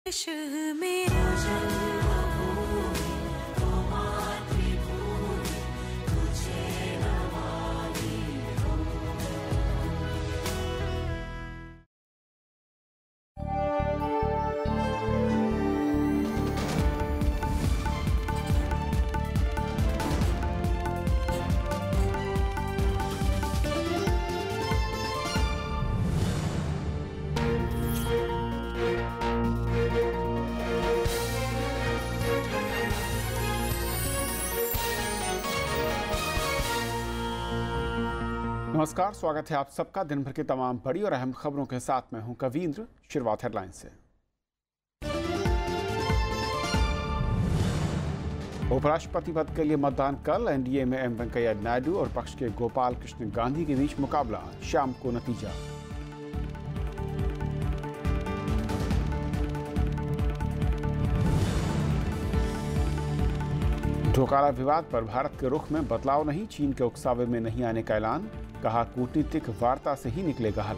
देश मेरा जन्मभूमि, ओ मातृभूमि, तुझे नमामि हो। नमस्कार, स्वागत है आप सबका दिन भर की तमाम बड़ी और अहम खबरों के साथ। मैं हूं कवींद्र। शुरुआत हेडलाइन से। उपराष्ट्रपति पद के लिए मतदान कल। एनडीए में एम वेंकैया नायडू और पक्ष के गोपाल कृष्ण गांधी के बीच मुकाबला। शाम को नतीजा। डोकाला विवाद पर भारत के रुख में बदलाव नहीं। चीन के उकसावे में नहीं आने का ऐलान। कहा, कूटनीतिक वार्ता से ही निकलेगा हल।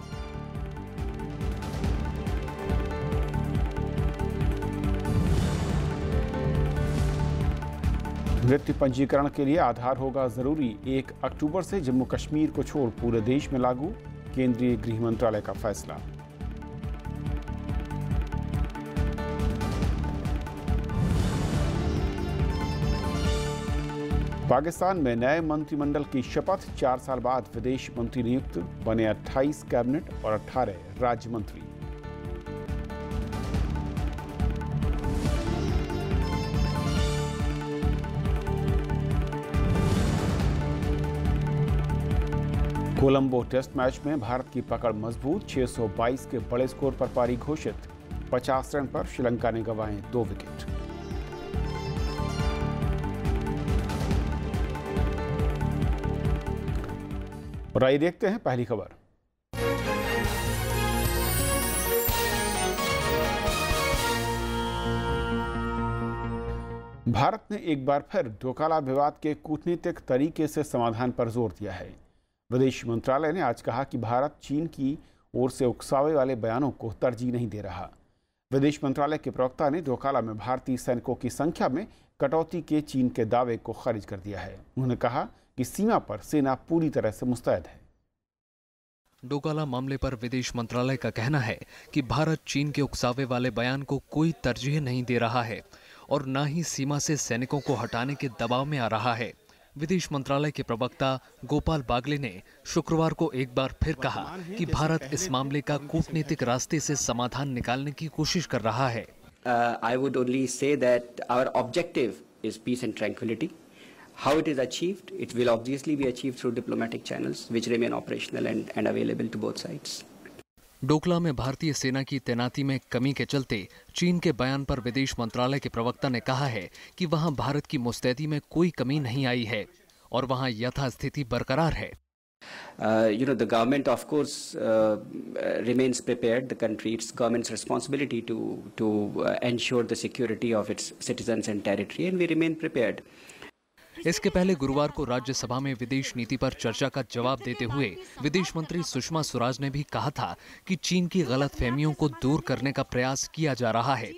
मृत्यु पंजीकरण के लिए आधार होगा जरूरी। 1 अक्टूबर से जम्मू कश्मीर को छोड़ पूरे देश में लागू। केंद्रीय गृह मंत्रालय का फैसला। पाकिस्तान में नए मंत्रिमंडल की शपथ। 4 साल बाद विदेश मंत्री नियुक्त। बने 28 कैबिनेट और 18 राज्य मंत्री। कोलंबो टेस्ट मैच में भारत की पकड़ मजबूत। 622 के बड़े स्कोर पर पारी घोषित। 50 रन पर श्रीलंका ने गंवाए 2 विकेट। और आइए देखते हैं पहली खबर। भारत ने एक बार फिर डोकाला विवाद के कूटनीतिक तरीके से समाधान पर जोर दिया है। विदेश मंत्रालय ने आज कहा कि भारत चीन की ओर से उकसावे वाले बयानों को तरजीह नहीं दे रहा। विदेश मंत्रालय के प्रवक्ता ने डोकाला में भारतीय सैनिकों की संख्या में कटौती के चीन के दावे को खारिज कर दिया है। उन्होंने कहा कि सीमा पर सेना पूरी तरह से मुस्तैद है। डोकाला मामले पर विदेश मंत्रालय का कहना है कि भारत चीन के उकसावे वाले बयान को कोई तरजीह नहीं दे रहा है और न ही सीमा से सैनिकों को हटाने के दबाव में आ रहा है। विदेश मंत्रालय के प्रवक्ता गोपाल बागले ने शुक्रवार को एक बार फिर कहा कि भारत इस मामले का कूटनीतिक रास्ते से समाधान निकालने की कोशिश कर रहा है। I would only say that our objective is peace and tranquility. How it is achieved? It will obviously be achieved through diplomatic channels which remain operational and available to both sides. डोकला में भारतीय सेना की तैनाती में कमी के चलते चीन के बयान पर विदेश मंत्रालय के प्रवक्ता ने कहा है कि वहां भारत की मुस्तैदी में कोई कमी नहीं आई है और वहां यथास्थिति बरकरार है। The government of course remains prepared. The country, it's government's responsibility to ensure the security of its citizens and territory, and we remain prepared. इसके पहले गुरुवार को राज्यसभा में विदेश नीति पर चर्चा का जवाब देते हुए विदेश मंत्री सुषमा स्वराज ने भी कहा था कि चीन की गलतफहमियों को दूर करने का प्रयास किया जा रहा है।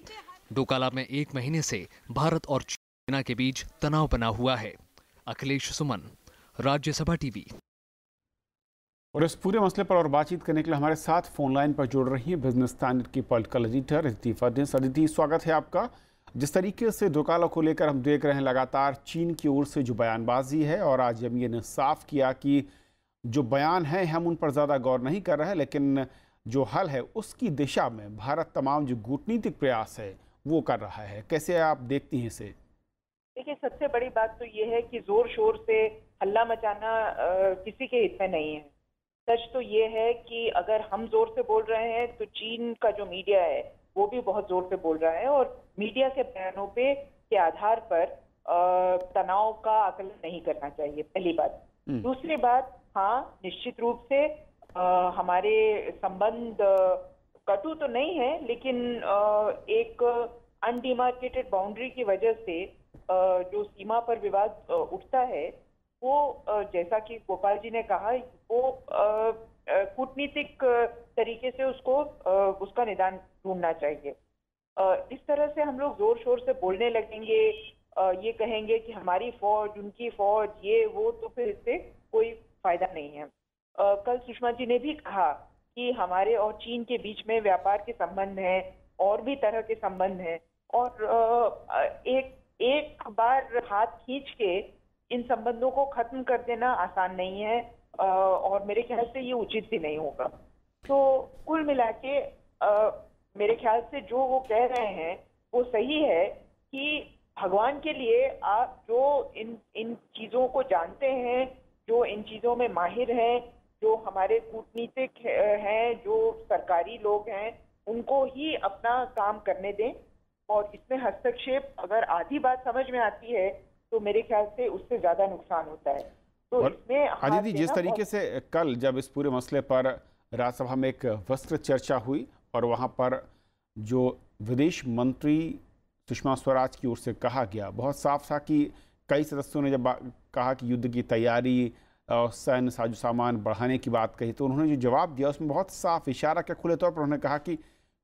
डोकाला में 1 महीने से भारत और चीन के बीच तनाव बना हुआ है। अखिलेश सुमन, राज्यसभा टीवी। और इस पूरे मसले पर और बातचीत करने के लिए हमारे साथ फोन लाइन पर जुड़ रही है बिजनेस स्टैंडर्ड की पॉलिटिकल एडिटर अदिति फडणवीस। अदिति, स्वागत है आपका। जिस तरीके से डोकाला को लेकर हम देख रहे हैं लगातार चीन की ओर से जो बयानबाजी है, और आज एमईए ने साफ किया कि जो बयान है हम उन पर ज़्यादा गौर नहीं कर रहे हैं, लेकिन जो हल है उसकी दिशा में भारत तमाम जो कूटनीतिक प्रयास है वो कर रहा है। कैसे आप देखती हैं इसे? देखिए, सबसे बड़ी बात तो ये है कि जोर शोर से हल्ला मचाना किसी के हित में नहीं है। सच तो ये है कि अगर हम जोर से बोल रहे हैं तो चीन का जो मीडिया है वो भी बहुत जोर से बोल रहा है, और मीडिया के बयानों के आधार पर तनाव का आकलन नहीं करना चाहिए, पहली बात। दूसरी बात, हाँ, निश्चित रूप से हमारे संबंध कटु तो नहीं है, लेकिन एक अनडिमार्केटेड बाउंड्री की वजह से जो सीमा पर विवाद उठता है वो, जैसा कि गोपाल जी ने कहा, वो कूटनीतिक तरीके से उसका निदान ढूंढना चाहिए। इस तरह से हम लोग जोर शोर से बोलने लगेंगे, ये कहेंगे कि हमारी फौज, उनकी फौज, ये वो, तो फिर इससे कोई फायदा नहीं है। कल सुषमा जी ने भी कहा कि हमारे और चीन के बीच में व्यापार के संबंध हैं और भी तरह के संबंध हैं, और एक बार हाथ खींच के इन संबंधों को खत्म कर देना आसान नहीं है, और मेरे ख्याल से ये उचित भी नहीं होगा। तो कुल मिला के मेरे ख्याल से जो वो कह रहे हैं वो सही है कि भगवान के लिए आप जो इन चीजों को जानते हैं, जो इन चीजों में माहिर हैं, जो हमारे कूटनीतिक हैं, जो सरकारी लोग हैं, उनको ही अपना काम करने दें, और इसमें हस्तक्षेप अगर आधी बात समझ में आती है तो मेरे ख्याल से उससे ज्यादा नुकसान होता है। तो और इसमें आदिति, जिस तरीके से कल जब इस पूरे मसले पर राज्यसभा में एक विस्तृत चर्चा हुई और वहां पर जो विदेश मंत्री सुषमा स्वराज की ओर से कहा गया, बहुत साफ था कि कई सदस्यों ने जब कहा कि युद्ध की तैयारी और सैन्य साजो सामान बढ़ाने की बात कही, तो उन्होंने जो जवाब दिया उसमें बहुत साफ इशारा किया, खुले तौर पर उन्होंने कहा कि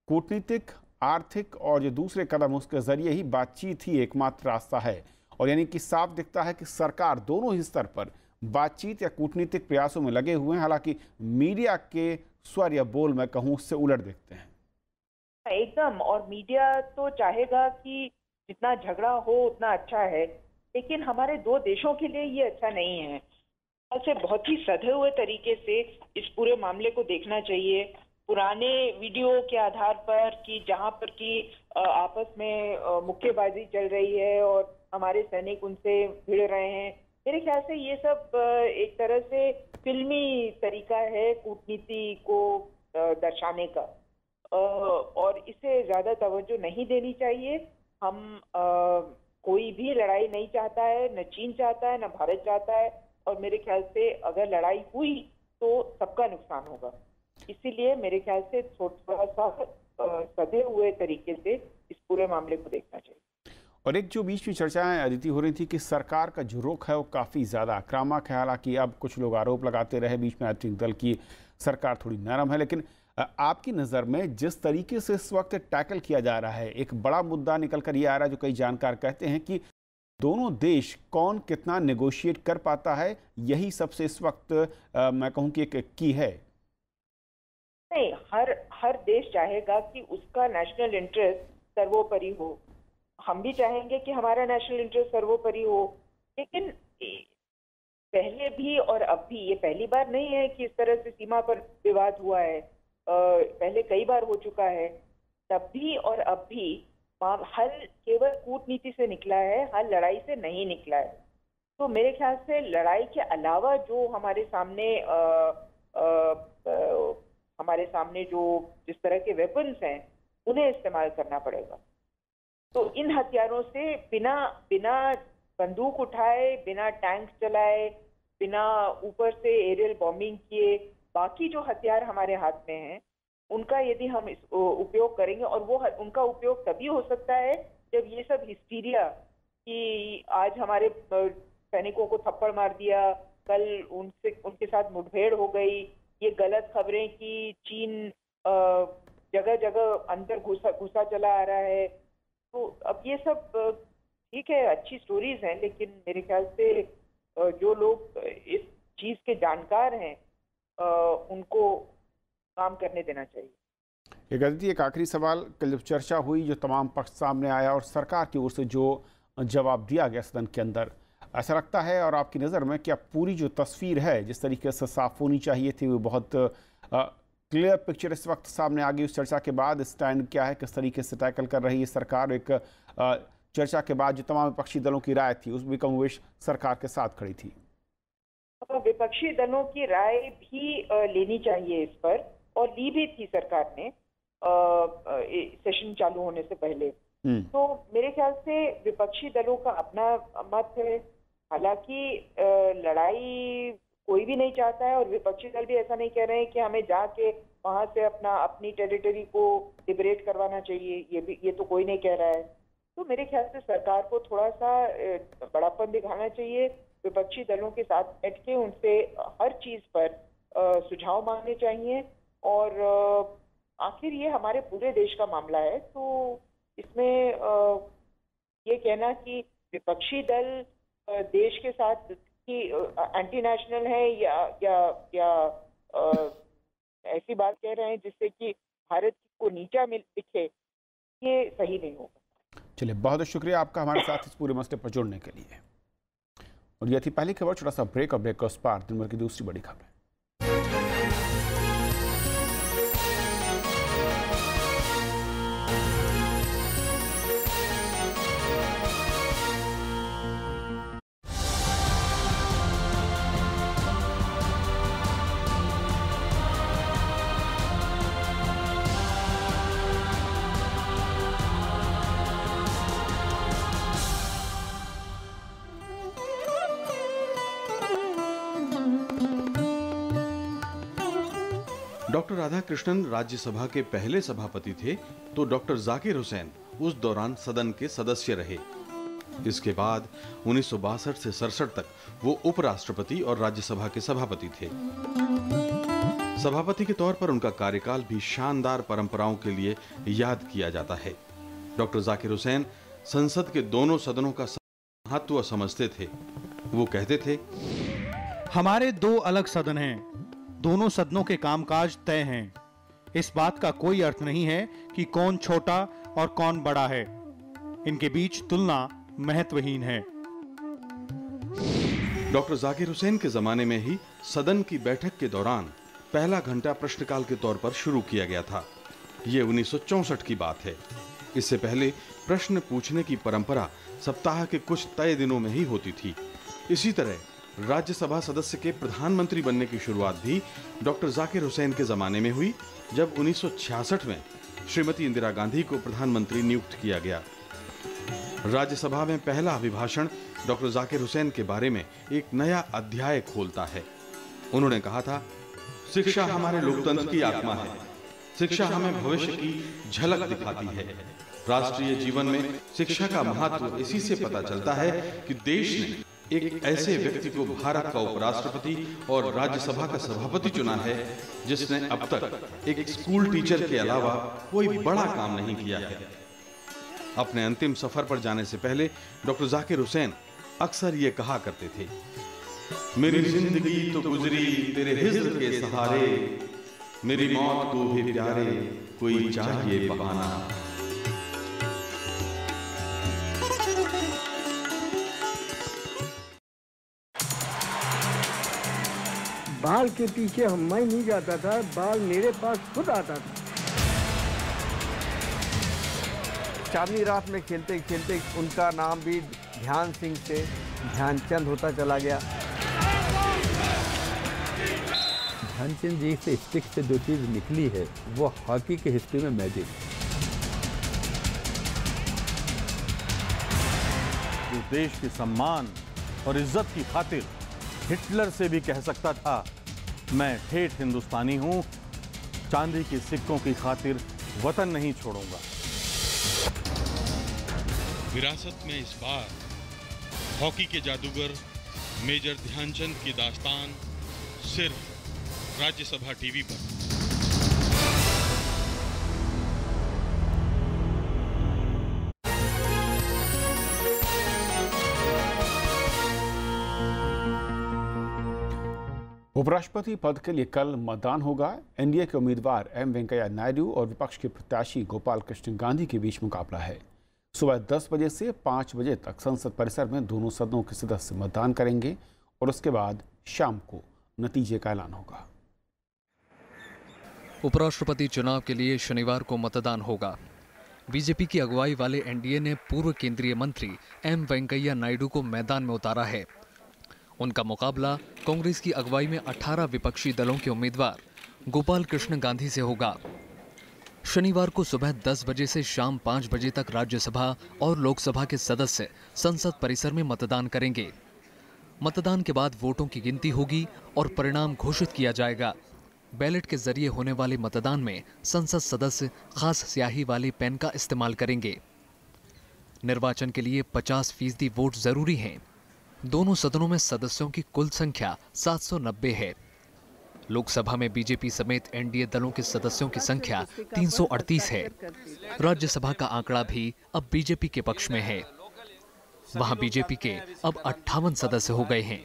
कूटनीतिक, आर्थिक और जो दूसरे कदम उसके जरिए ही बातचीत ही एकमात्र रास्ता है। और यानी कि साफ दिखता है कि सरकार दोनों ही स्तर पर बातचीत या कूटनीतिक प्रयासों में लगे हुए हैं, हालांकि मीडिया के स्वर या बोल मैं कहूँ उससे उलट दिखते हैं। एकदम, और मीडिया तो चाहेगा कि जितना झगड़ा हो उतना अच्छा है, लेकिन हमारे दो देशों के लिए ये अच्छा नहीं है। ऐसे बहुत ही सधे हुए तरीके से इस पूरे मामले को देखना चाहिए, पुराने वीडियो के आधार पर कि जहां पर कि आपस में मुक्केबाजी चल रही है और हमारे सैनिक उनसे भिड़ रहे हैं। मेरे ख्याल से ये सब एक तरह से फिल्मी तरीका है कूटनीति को दर्शाने का, और इसे ज्यादा तवज्जो नहीं देनी चाहिए। हम कोई भी लड़ाई नहीं चाहता है, न चीन चाहता है, न भारत चाहता है, और मेरे ख्याल से अगर लड़ाई हुई तो सबका नुकसान होगा। इसीलिए मेरे ख्याल से थोड़ा सा सधे हुए तरीके से इस पूरे मामले को देखना चाहिए। और एक जो बीच में चर्चाएं अदिति हो रही थी कि सरकार का जो रुख है वो काफ़ी ज़्यादा आक्रामक है, हालांकि अब कुछ लोग आरोप लगाते रहे बीच में राजनीतिक दल की सरकार थोड़ी नरम है, लेकिन आपकी नज़र में जिस तरीके से इस वक्त टैकल किया जा रहा है, एक बड़ा मुद्दा निकल कर ये आ रहा है जो कई जानकार कहते हैं कि दोनों देश कौन कितना नेगोशिएट कर पाता है, यही सबसे इस वक्त मैं कहूँ कि एक की है। नहीं, हर देश चाहेगा कि उसका नेशनल इंटरेस्ट सर्वोपरि हो। हम भी चाहेंगे कि हमारा नेशनल इंटरेस्ट सर्वोपरि हो, लेकिन पहले भी और अब भी ये पहली बार नहीं है कि इस तरह से सीमा पर विवाद हुआ है। पहले कई बार हो चुका है। तब भी और अब भी हल केवल कूटनीति से निकला है, हल लड़ाई से नहीं निकला है। तो मेरे ख्याल से लड़ाई के अलावा जो हमारे सामने जो जिस तरह के वेपन्स हैं उन्हें इस्तेमाल करना पड़ेगा। तो इन हथियारों से बिना बंदूक उठाए, बिना टैंक चलाए, बिना ऊपर से एरियल बॉम्बिंग किए, बाकी जो हथियार हमारे हाथ में हैं उनका यदि हम उपयोग करेंगे, और वो उनका उपयोग तभी हो सकता है जब ये सब हिस्टीरिया कि आज हमारे सैनिकों को थप्पड़ मार दिया, कल उनके साथ मुठभेड़ हो गई, ये गलत खबरें कि चीन जगह जगह अंदर घुसा चला आ रहा है। तो अब ये सब ठीक है, अच्छी स्टोरीज हैं, लेकिन मेरे ख्याल से जो लोग इस चीज के जानकार हैं उनको काम करने देना चाहिए। एक आखिरी सवाल, कल जब चर्चा हुई, जो तमाम पक्ष सामने आया और सरकार की ओर से जो जवाब दिया गया सदन के अंदर, ऐसा लगता है और आपकी नज़र में क्या पूरी जो तस्वीर है जिस तरीके से साफ होनी चाहिए थी वो बहुत क्लियर पिक्चर इस वक्त सामने आ गई? उस चर्चा के बाद स्टैंड क्या है, किस तरीके से टैकल कर रही है सरकार? एक चर्चा के बाद जो तमाम विपक्षी दलों की राय थी उसमें कमोवेश सरकार के साथ खड़ी थी। विपक्षी दलों की राय भी लेनी चाहिए इस पर, और ली भी थी सरकार ने सेशन चालू होने से पहले। तो मेरे ख्याल से विपक्षी दलों का अपना मत है। हालांकि लड़ाई कोई भी नहीं चाहता है, और विपक्षी दल भी ऐसा नहीं कह रहे हैं कि हमें जाके वहां से अपनी टेरिटरी को लिबरेट करवाना चाहिए, ये तो कोई नहीं कह रहा है। तो मेरे ख्याल से सरकार को थोड़ा सा बड़ापन दिखाना चाहिए, विपक्षी दलों के साथ बैठ के उनसे हर चीज पर सुझाव मांगने चाहिए, और आखिर ये हमारे पूरे देश का मामला है, तो इसमें ये कहना कि विपक्षी दल देश के साथ की एंटी नेशनल है या ऐसी बात कह रहे हैं जिससे कि भारत को नीचा दिखे, ये सही नहीं होगा। चलिए, बहुत शुक्रिया आपका हमारे साथ इस पूरे मसले पर जुड़ने के लिए। और यह थी पहली खबर। छोटा सा ब्रेक और ब्रेक के उस पार दिन भर की दूसरी बड़ी खबर। डॉक्टर राधाकृष्णन राज्यसभा के पहले सभापति थे तो डॉक्टर जाकिर हुसैन उस दौरान सदन के सदस्य रहे। इसके बाद 1962 से 67 तक वो उपराष्ट्रपति और राज्यसभा के सभापति थे। सभापति के तौर पर उनका कार्यकाल भी शानदार परंपराओं के लिए याद किया जाता है। डॉक्टर जाकिर हुसैन संसद के दोनों सदनों का महत्व समझते थे। वो कहते थे, हमारे दो अलग सदन हैं, दोनों सदनों के कामकाज तय हैं। इस बात का कोई अर्थ नहीं है कि कौन छोटा और कौन बड़ा है। इनके बीच तुलना महत्वहीन है। डॉक्टर जाकिर हुसैन के जमाने में ही सदन की बैठक के दौरान पहला घंटा प्रश्नकाल के तौर पर शुरू किया गया था। ये 1964 की बात है। इससे पहले प्रश्न पूछने की परंपरा सप्ताह के कुछ तय दिनों में ही होती थी। इसी तरह राज्यसभा सदस्य के प्रधानमंत्री बनने की शुरुआत भी डॉक्टर जाकिर हुसैन के जमाने में हुई, जब 1966 में श्रीमती इंदिरा गांधी को प्रधानमंत्री नियुक्त किया गया। राज्यसभा में पहला अभिभाषण डॉक्टर जाकिर हुसैन के बारे में एक नया अध्याय खोलता है। उन्होंने कहा था, शिक्षा हमारे लोकतंत्र की आत्मा है। शिक्षा हमें भविष्य की झलक दिखाती है। राष्ट्रीय जीवन में शिक्षा का महत्व इसी से पता चलता है कि देश ने एक ऐसे व्यक्ति को भारत का उपराष्ट्रपति और राज्यसभा का सभापति चुना है जिसने अब तक एक स्कूल टीचर के अलावा कोई बड़ा काम नहीं किया है। अपने अंतिम सफर पर जाने से पहले डॉक्टर जाकिर हुसैन अक्सर ये कहा करते थे, मेरी जिंदगी तो गुजरी तेरे हिज्र के सहारे, मेरी मौत को भी प्यारे कोई चाहिए बहाना। बाल के पीछे मैं नहीं जाता था, बाल मेरे पास खुद आता था। चांदनी रात में खेलते खेलते उनका नाम भी ध्यान सिंह से ध्यानचंद होता चला गया। ध्यानचंद जी से स्टिक से जो चीज़ निकली है वो हॉकी के हिस्ट्री में मैजिक। जो देश के सम्मान और इज्जत की खातिर हिटलर से भी कह सकता था, मैं ठेठ हिंदुस्तानी हूं, चांदी के सिक्कों की खातिर वतन नहीं छोड़ूंगा। विरासत में इस बार हॉकी के जादूगर मेजर ध्यानचंद की दास्तान सिर्फ राज्यसभा टीवी पर। उपराष्ट्रपति पद के लिए कल मतदान होगा। एनडीए के उम्मीदवार एम वेंकैया नायडू और विपक्ष के प्रत्याशी गोपाल कृष्ण गांधी के बीच मुकाबला है। सुबह 10 बजे से 5 बजे तक संसद परिसर में दोनों सदनों के सदस्य मतदान करेंगे और उसके बाद शाम को नतीजे का ऐलान होगा। उपराष्ट्रपति चुनाव के लिए शनिवार को मतदान होगा। बीजेपी की अगुवाई वाले एनडीए ने पूर्व केंद्रीय मंत्री एम वेंकैया नायडू को मैदान में उतारा है। उनका मुकाबला कांग्रेस की अगुवाई में 18 विपक्षी दलों के उम्मीदवार गोपाल कृष्ण गांधी से होगा। शनिवार को सुबह 10 बजे से शाम 5 बजे तक राज्यसभा और लोकसभा के सदस्य संसद परिसर में मतदान करेंगे। मतदान के बाद वोटों की गिनती होगी और परिणाम घोषित किया जाएगा। बैलेट के जरिए होने वाले मतदान में संसद सदस्य खास स्याही वाले पेन का इस्तेमाल करेंगे। निर्वाचन के लिए 50% वोट जरूरी हैं। दोनों सदनों में सदस्यों की कुल संख्या 790 है। लोकसभा में बीजेपी समेत एनडीए दलों के सदस्यों की संख्या 338 है। राज्यसभा का आंकड़ा भी अब बीजेपी के पक्ष में है। वहां बीजेपी के अब 58 सदस्य हो गए हैं।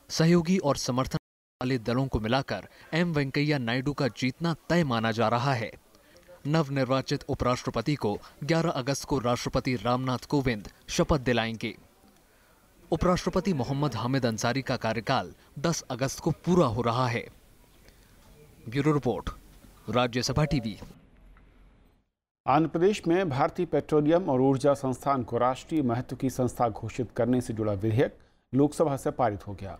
सहयोगी और समर्थन वाले दलों को मिलाकर एम वेंकैया नायडू का जीतना तय माना जा रहा है। नवनिर्वाचित उपराष्ट्रपति को 11 अगस्त को राष्ट्रपति रामनाथ कोविंद शपथ दिलाएंगे। उपराष्ट्रपति मोहम्मद हामिद अंसारी का कार्यकाल 10 अगस्त को पूरा हो रहा है। Bureau report, Rajya Sabha TV. Andhra Pradesh में भारतीय पेट्रोलियम और ऊर्जा संस्थान को राष्ट्रीय महत्व की संस्था घोषित करने से जुड़ा विधेयक लोकसभा से पारित हो गया।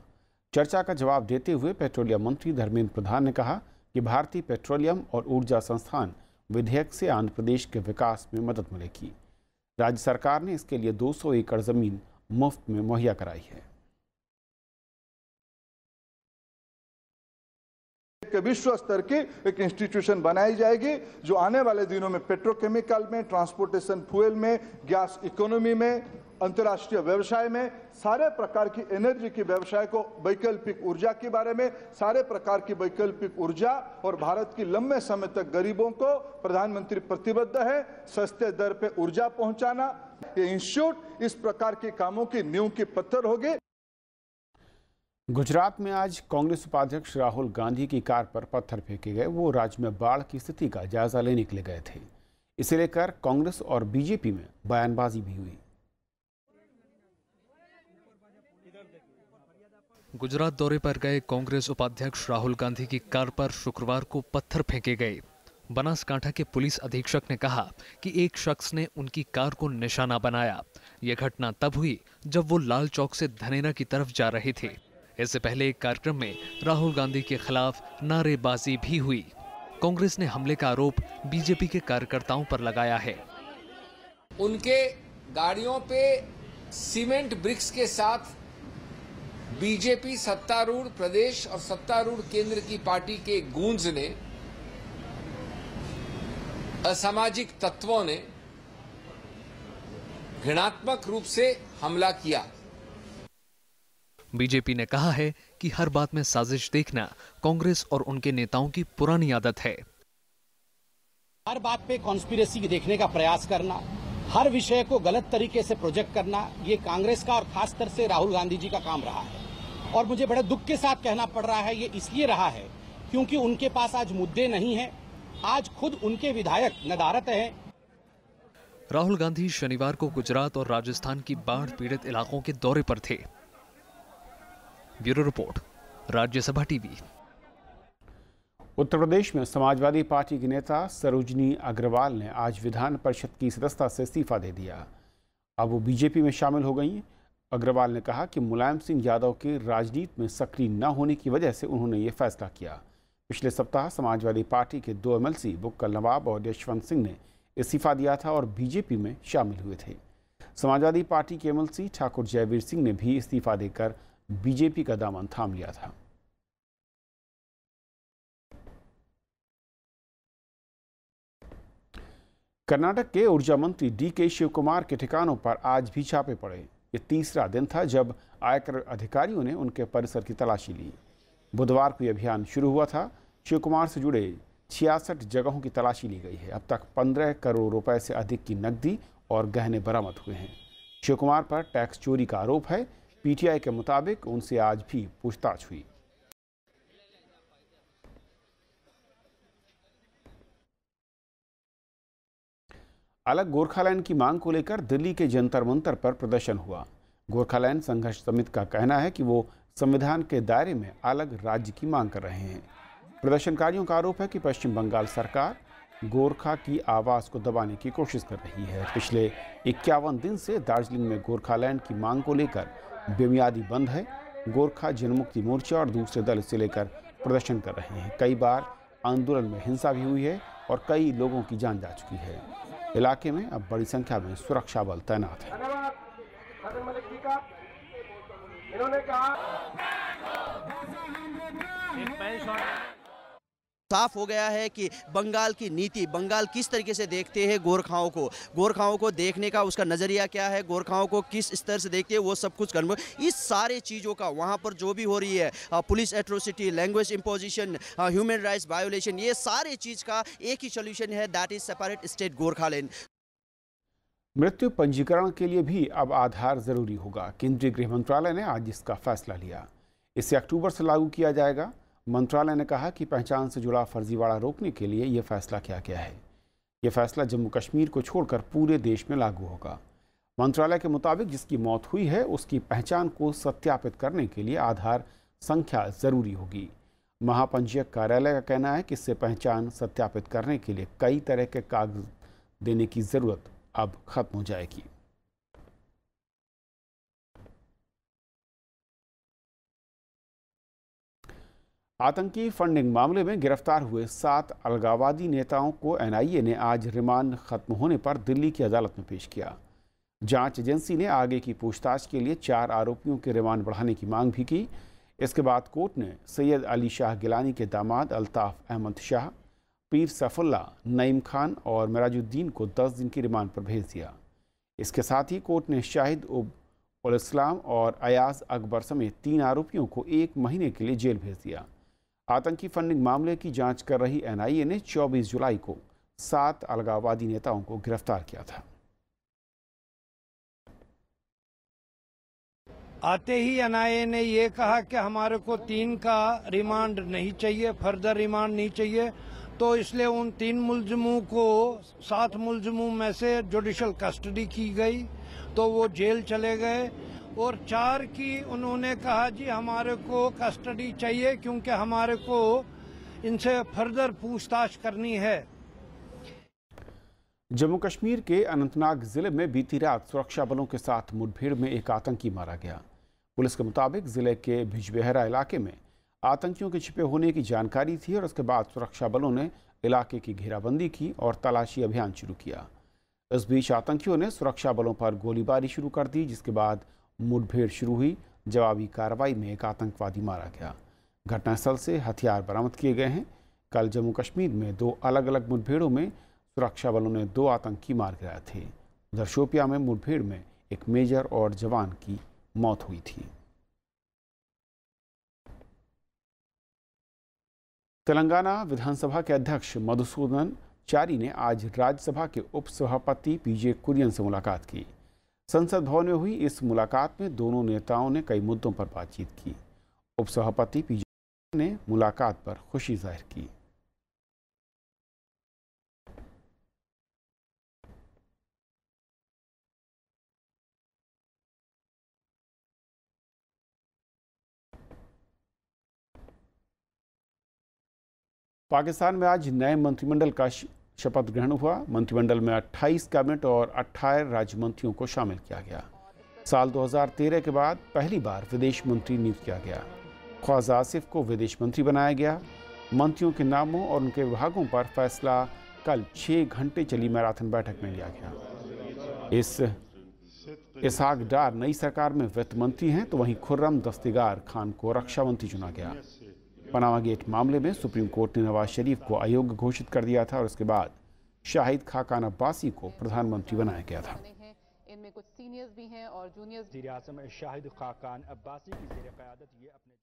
चर्चा का जवाब देते हुए पेट्रोलियम मंत्री धर्मेंद्र प्रधान ने कहा कि भारतीय पेट्रोलियम और ऊर्जा संस्थान विधेयक से आंध्र प्रदेश के विकास में मदद मिलेगी। राज्य सरकार ने इसके लिए 200 एकड़ जमीन मुफ्त में मुहैया कराई है। विश्व स्तर की एक इंस्टीट्यूशन बनाई जाएगी जो आने वाले दिनों में पेट्रोकेमिकल में, ट्रांसपोर्टेशन फ्यूल में, गैस इकोनॉमी में, अंतर्राष्ट्रीय व्यवसाय में, सारे प्रकार की एनर्जी की व्यवसाय को, वैकल्पिक ऊर्जा के बारे में, सारे प्रकार की वैकल्पिक ऊर्जा और भारत की लंबे समय तक गरीबों को प्रधानमंत्री प्रतिबद्ध है सस्ते दर पे ऊर्जा पहुंचाना। ये इंस्टीट्यूट इस प्रकार के कामों की नींव की पत्थर होगी। गुजरात में आज कांग्रेस उपाध्यक्ष राहुल गांधी की कार पर पत्थर फेंके गए। वो राज्य में बाढ़ की स्थिति का जायजा लेने के लिए गए थे। इसे लेकर कांग्रेस और बीजेपी में बयानबाजी भी हुई। गुजरात दौरे पर गए कांग्रेस उपाध्यक्ष राहुल गांधी की कार पर शुक्रवार को पत्थर फेंके गए। बनासकांठा के पुलिस अधीक्षक ने कहा कि एक शख्स ने उनकी कार को निशाना बनाया। यह घटना तब हुई जब वो लाल चौक से धनेरा की तरफ जा रहे थे। इससे पहले एक कार्यक्रम में राहुल गांधी के खिलाफ नारेबाजी भी हुई। कांग्रेस ने हमले का आरोप बीजेपी के कार्यकर्ताओं पर लगाया है। उनके गाड़ियों पे सीमेंट ब्रिक्स के साथ बीजेपी सत्तारूढ़ प्रदेश और सत्तारूढ़ केंद्र की पार्टी के गूंज ने, असामाजिक तत्वों ने घृणात्मक रूप से हमला किया। बीजेपी ने कहा है कि हर बात में साजिश देखना कांग्रेस और उनके नेताओं की पुरानी आदत है। हर बात पे कॉन्स्पिरेसी देखने का प्रयास करना, हर विषय को गलत तरीके से प्रोजेक्ट करना, ये कांग्रेस का और खासकर से राहुल गांधी जी का काम रहा है। और मुझे बड़े दुख के साथ कहना पड़ रहा है, ये इसलिए रहा है क्योंकि उनके पास आज मुद्दे नहीं है। आज खुद उनके विधायक नदारत हैं। राहुल गांधी शनिवार को गुजरात और राजस्थान की बाढ़ पीड़ित इलाकों के दौरे पर थे। Bureau report, Rajya Sabha TV. Uttar Pradesh में समाजवादी पार्टी की नेता सरोजनी अग्रवाल ने आज विधान परिषद की सदस्यता से इस्तीफा दे दिया। अब वो बीजेपी में शामिल हो गई। अग्रवाल ने कहा कि मुलायम सिंह यादव के राजनीति में सक्रिय न होने की वजह से उन्होंने ये फैसला किया। पिछले सप्ताह समाजवादी पार्टी के 2 एमएलसी बुक्कल नवाब और यशवंत सिंह ने इस्तीफा दिया था और बीजेपी में शामिल हुए थे। समाजवादी पार्टी के एमएलसी ठाकुर जयवीर सिंह ने भी इस्तीफा देकर बीजेपी का दामन थाम लिया था। कर्नाटक के ऊर्जा मंत्री डीके शिव कुमार के ठिकानों पर आज भी छापे पड़े। ये तीसरा दिन था जब आयकर अधिकारियों ने उनके परिसर की तलाशी ली। बुधवार को यह अभियान शुरू हुआ था। शिव कुमार से जुड़े 66 जगहों की तलाशी ली गई है। अब तक 15 करोड़ रुपए से अधिक की नकदी और गहने बरामद हुए हैं। शिव कुमार पर टैक्स चोरी का आरोप है। पीटीआई के मुताबिक उनसे आज भी पूछताछ हुई। अलग गोरखालैंड की मांग को लेकर दिल्ली के जंतर मंतर पर प्रदर्शन हुआ। गोरखालैंड संघर्ष समिति का कहना है कि वो संविधान के दायरे में अलग राज्य की मांग कर रहे हैं। प्रदर्शनकारियों का आरोप है कि पश्चिम बंगाल सरकार गोरखा की आवाज़ को दबाने की कोशिश कर रही है। पिछले 51 दिन से दार्जिलिंग में गोरखालैंड की मांग को लेकर बेमियादी बंद है। गोरखा जनमुक्ति मोर्चा और दूसरे दल इसे लेकर प्रदर्शन कर रहे हैं। कई बार आंदोलन में हिंसा भी हुई है और कई लोगों की जान जा चुकी है। इलाके में अब बड़ी संख्या में सुरक्षा बल तैनात है। साफ हो गया है कि बंगाल की नीति, बंगाल किस तरीके से देखते हैं गोरखाओं को देखने का उसका नज़रिया क्या है, गोरखाओं को किस स्तर से देखते हैं, वो सब कुछ करना। इस सारे चीज़ों का वहाँ पर जो भी हो रही है, police atrocity, language imposition, human rights violation, ये सारे चीज़ का एक ही सोल्यूशन है, that is separate state Gorkhaland. मृत्यु पंजीकरण के लिए भी अब आधार जरूरी होगा। केंद्रीय गृह मंत्रालय ने आज इसका फैसला लिया। इसे अक्टूबर से लागू किया जाएगा। मंत्रालय ने कहा कि पहचान से जुड़ा फर्जीवाड़ा रोकने के लिए यह फैसला किया गया है। यह फैसला जम्मू कश्मीर को छोड़कर पूरे देश में लागू होगा। मंत्रालय के मुताबिक जिसकी मौत हुई है उसकी पहचान को सत्यापित करने के लिए आधार संख्या जरूरी होगी। महापंजीयक कार्यालय का कहना है कि इससे पहचान सत्यापित करने के लिए कई तरह के कागज देने की जरूरत अब खत्म हो जाएगी। आतंकी फंडिंग मामले में गिरफ्तार हुए 7 अलगाववादी नेताओं को एनआईए ने आज रिमांड खत्म होने पर दिल्ली की अदालत में पेश किया। जांच एजेंसी ने आगे की पूछताछ के लिए 4 आरोपियों के रिमांड बढ़ाने की मांग भी की। इसके बाद कोर्ट ने सैयद अली शाह गिलानी के दामाद अल्ताफ अहमद शाह, पीर सैफुल्ला, नईम खान और मिराजुद्दीन को 10 दिन की रिमांड पर भेज दिया। इसके साथ ही कोर्ट ने शाहिद उल इस्लाम और अयाज अकबर समेत 3 आरोपियों को 1 महीने के लिए जेल भेज दिया। आतंकी फंडिंग मामले की जांच कर रही एनआईए ने 24 जुलाई को 7 अलगाववादी नेताओं को गिरफ्तार किया था। आते ही एनआईए ने ये कहा कि हमारे को 3 का रिमांड नहीं चाहिए, फर्दर रिमांड नहीं चाहिए, तो इसलिए उन 3 मुलजमों को 7 मुलजमों में से जुडिशल कस्टडी की गई, तो वो जेल चले गए। और 4 की उन्होंने कहा जी हमारे को कस्टडी चाहिए क्योंकि हमारे को इनसे फर्दर पूछताछ करनी है। जम्मू कश्मीर के अनंतनाग जिले में बीती रात सुरक्षा बलों के साथ मुठभेड़ में एक आतंकी मारा गया। पुलिस के मुताबिक जिले के भिजबेहरा इलाके में आतंकियों के छिपे होने की जानकारी थी और उसके बाद सुरक्षा बलों ने इलाके की घेराबंदी की और तलाशी अभियान शुरू किया। इस बीच आतंकियों ने सुरक्षा बलों पर गोलीबारी शुरू कर दी, जिसके बाद मुठभेड़ शुरू हुई। जवाबी कार्रवाई में एक आतंकवादी मारा गया। घटनास्थल से हथियार बरामद किए गए हैं। कल जम्मू कश्मीर में 2 अलग अलग मुठभेड़ों में सुरक्षा बलों ने 2 आतंकी मार गिराए थे। उधर शोपियां में मुठभेड़ में एक मेजर और जवान की मौत हुई थी। तेलंगाना विधानसभा के अध्यक्ष मधुसूदन चारी ने आज राज्यसभा के उपसभापति पीजे कुरियन से मुलाकात की। संसद भवन में हुई इस मुलाकात में दोनों नेताओं ने कई मुद्दों पर बातचीत की। उपसभापति पीजे ने मुलाकात पर खुशी जाहिर की। पाकिस्तान में आज नए मंत्रिमंडल का शपथ ग्रहण हुआ। मंत्रिमंडल में 28 कैबिनेट और 18 राज्य मंत्रियों को शामिल किया गया। साल 2013 के बाद पहली बार विदेश मंत्री नियुक्त किया गया। ख्वाजा आसिफ को विदेश मंत्री बनाया गया। मंत्रियों के नामों और उनके विभागों पर फैसला कल 6 घंटे चली मैराथन बैठक में लिया गया। इसहाक डार नई सरकार में वित्त मंत्री हैं, तो वहीं खुर्रम दस्तगीर खान को रक्षा मंत्री चुना गया। पनामा गेट मामले में सुप्रीम कोर्ट ने नवाज शरीफ को अयोग्य घोषित कर दिया था और उसके बाद शाहिद खाकान अब्बासी को प्रधानमंत्री बनाया गया था। इनमें कुछ सीनियर्स भी हैं और जूनियर्स। वज़ीर-ए-आज़म शाहिद खाकान अब्बासी की ज़ेर-ए-क़यादत ये अपने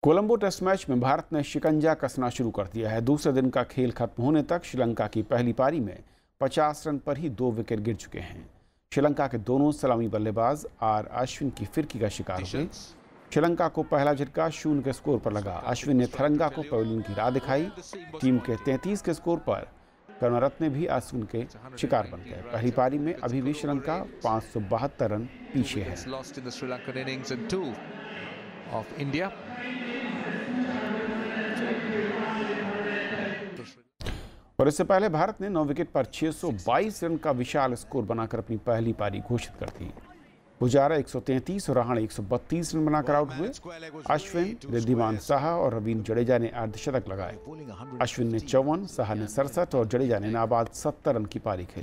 कोलंबो टेस्ट मैच में भारत ने शिकंजा कसना शुरू कर दिया है। दूसरे दिन का खेल खत्म होने तक श्रीलंका की पहली पारी में 50 रन पर ही 2 विकेट गिर चुके हैं। श्रीलंका के दोनों सलामी बल्लेबाज आर अश्विन की फिरकी का शिकार हुए। श्रीलंका को पहला झटका 0 के स्कोर पर लगा। अश्विन ने थरंगा को पवेलियन की राह दिखाई। टीम के 33 के स्कोर पर करुणारत्ने भी अश्विन के शिकार बन गए। पहली पारी में अभी भी श्रीलंका 572 रन पीछे है। और इससे पहले भारत ने 9 विकेट पर 622 रन का विशाल स्कोर बनाकर अपनी पहली पारी घोषित कर दी। पुजारा 133 और रहाणे 132 रन बनाकर आउट हुए। अश्विन, रिद्धिमान साहा और रवींद्र जडेजा ने अर्धशतक लगाए। अश्विन ने 54, साहा ने 67 और जडेजा ने नाबाद 70 रन की पारी खेली।